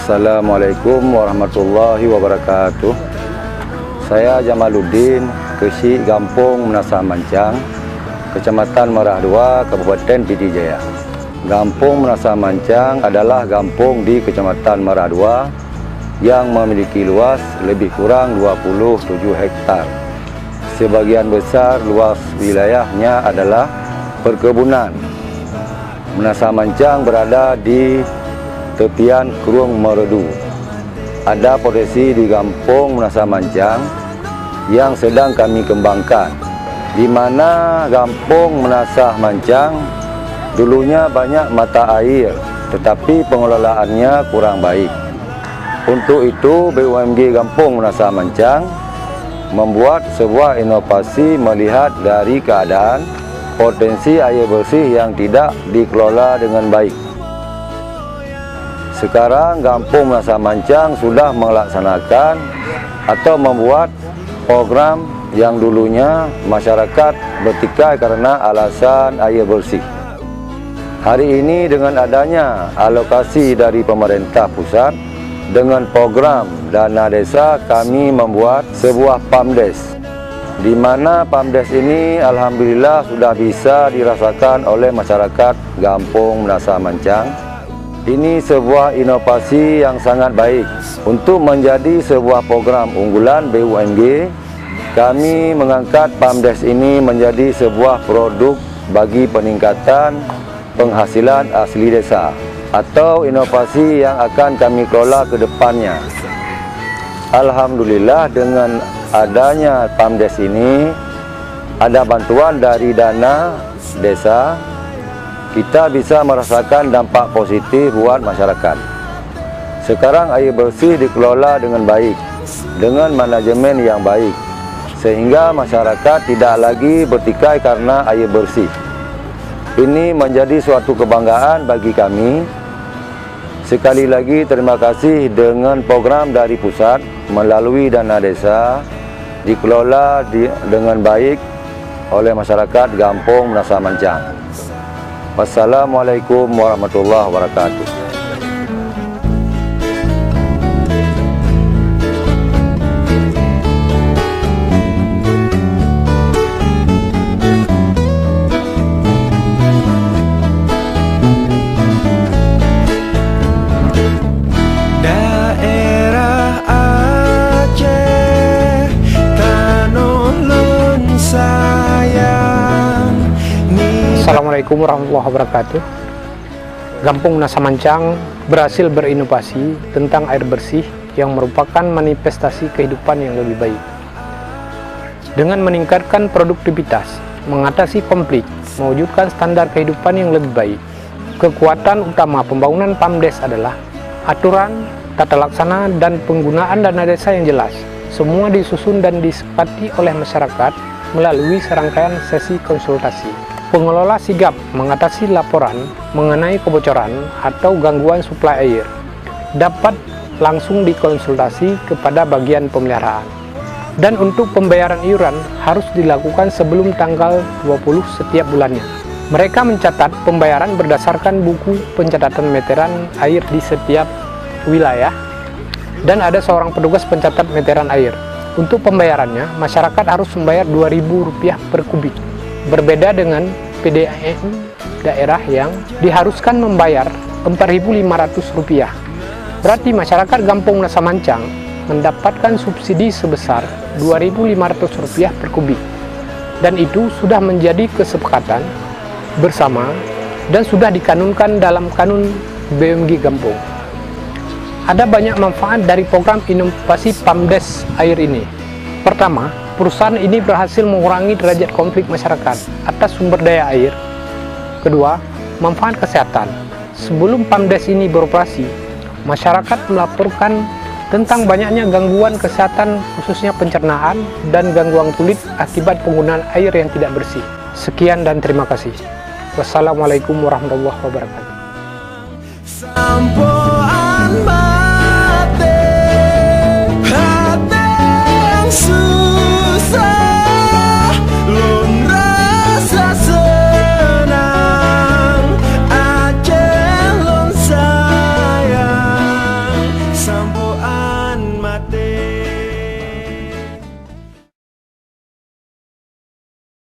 Assalamualaikum warahmatullahi wabarakatuh. Saya Jamaluddin, Kesi Gampong Menasah Mancang, Kecamatan Merah 2, Kabupaten Pidi Jaya. Gampong Menasah Mancang adalah gampong di Kecamatan Merah 2 yang memiliki luas lebih kurang 27 hektar. Sebagian besar luas wilayahnya adalah perkebunan. Menasah Mancang berada di tepian Krueng Meredu. Ada potensi di Gampong Menasah Mancang yang sedang kami kembangkan, di mana Gampong Menasah Mancang dulunya banyak mata air, tetapi pengelolaannya kurang baik. Untuk itu BUMG Gampong Menasah Mancang membuat sebuah inovasi melihat dari keadaan potensi air bersih yang tidak dikelola dengan baik. Sekarang Gampong Menasah Mancang sudah melaksanakan atau membuat program yang dulunya masyarakat bertikai karena alasan air bersih. Hari ini dengan adanya alokasi dari pemerintah pusat dengan program dana desa, kami membuat sebuah PAMDES, di mana PAMDES ini alhamdulillah sudah bisa dirasakan oleh masyarakat Gampong Menasah Mancang. Ini sebuah inovasi yang sangat baik. Untuk menjadi sebuah program unggulan BUMG, kami mengangkat PAMDES ini menjadi sebuah produk bagi peningkatan penghasilan asli desa, atau inovasi yang akan kami kelola ke depannya. Alhamdulillah dengan adanya PAMDES ini, ada bantuan dari dana desa, kita bisa merasakan dampak positif buat masyarakat. Sekarang air bersih dikelola dengan baik, dengan manajemen yang baik, sehingga masyarakat tidak lagi bertikai karena air bersih. Ini menjadi suatu kebanggaan bagi kami. Sekali lagi terima kasih dengan program dari pusat melalui dana desa dikelola dengan baik oleh masyarakat Gampong Menasah Mancang. Wassalamualaikum warahmatullahi wabarakatuh. Daerah Aceh, Tanah Lun sayang. Assalamualaikum warahmatullahi wabarakatuh. Gampong Menasah Mancang berhasil berinovasi tentang air bersih yang merupakan manifestasi kehidupan yang lebih baik. Dengan meningkatkan produktivitas, mengatasi konflik, mewujudkan standar kehidupan yang lebih baik. Kekuatan utama pembangunan PAMDES adalah aturan, tata laksana, dan penggunaan dana desa yang jelas. Semua disusun dan disepakati oleh masyarakat melalui serangkaian sesi konsultasi. Pengelola sigap mengatasi laporan mengenai kebocoran atau gangguan suplai air. Dapat langsung dikonsultasi kepada bagian pemeliharaan. Dan untuk pembayaran iuran harus dilakukan sebelum tanggal 20 setiap bulannya. Mereka mencatat pembayaran berdasarkan buku pencatatan meteran air di setiap wilayah, dan ada seorang petugas pencatat meteran air. Untuk pembayarannya, masyarakat harus membayar Rp2.000 per kubik. Berbeda dengan PDAM daerah yang diharuskan membayar Rp4.500. Berarti masyarakat Gampong Menasah Mancang mendapatkan subsidi sebesar Rp2.500 per kubik. Dan itu sudah menjadi kesepakatan bersama dan sudah dikanunkan dalam kanun BUMG Gampong. Ada banyak manfaat dari program inovasi PAMDES air ini. Pertama, perusahaan ini berhasil mengurangi derajat konflik masyarakat atas sumber daya air. Kedua, manfaat kesehatan. Sebelum PAMDES ini beroperasi, masyarakat melaporkan tentang banyaknya gangguan kesehatan, khususnya pencernaan dan gangguan kulit akibat penggunaan air yang tidak bersih. Sekian dan terima kasih. Wassalamualaikum warahmatullahi wabarakatuh.